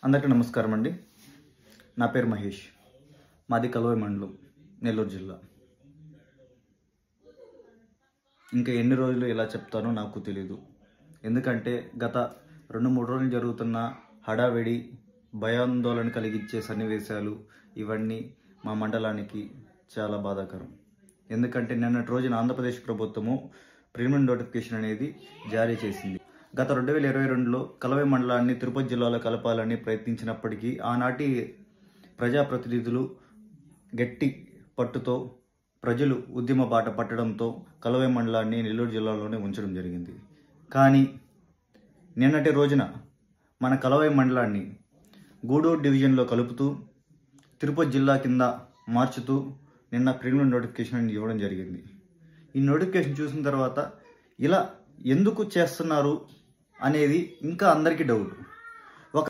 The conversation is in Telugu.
అందరికీ నమస్కారం అండి. నా పేరు మహేష్. మాది కలవై మండలం, నెల్లూరు జిల్లా. ఇంకా ఎన్ని రోజులు ఇలా చెప్తానో నాకు తెలీదు. ఎందుకంటే గత 2-3 రోజులు జరుగుతున్న హడావిడి, భయాందోళన కలిగించే సన్నివేశాలు ఇవన్నీ మా మండలానికి చాలా బాధాకరం. ఎందుకంటే నిన్నటి రోజున ఆంధ్రప్రదేశ్ ప్రభుత్వము ప్రిలిమినరీ నోటిఫికేషన్ అనేది జారీ చేసింది. గత 2022లో కలవై మండలాన్ని తిరుపతి జిల్లాలో కలపాలని ప్రయత్నించినప్పటికీ ఆనాటి ప్రజాప్రతినిధులు గట్టి పట్టుతో ప్రజలు ఉద్యమ బాట పట్టడంతో కలవై మండలాన్ని నెల్లూరు జిల్లాలోనే ఉంచడం జరిగింది. కానీ నిన్నటి రోజున మన కలవై మండలాన్ని గూడూరు డివిజన్లో కలుపుతూ తిరుపతి జిల్లా కింద మార్చుతూ నిన్న ప్రిలిమినరీ నోటిఫికేషన్ ఇవ్వడం జరిగింది. ఈ నోటిఫికేషన్ చూసిన తర్వాత ఇలా ఎందుకు చేస్తున్నారు అనేది ఇంకా అందరికీ డౌట్.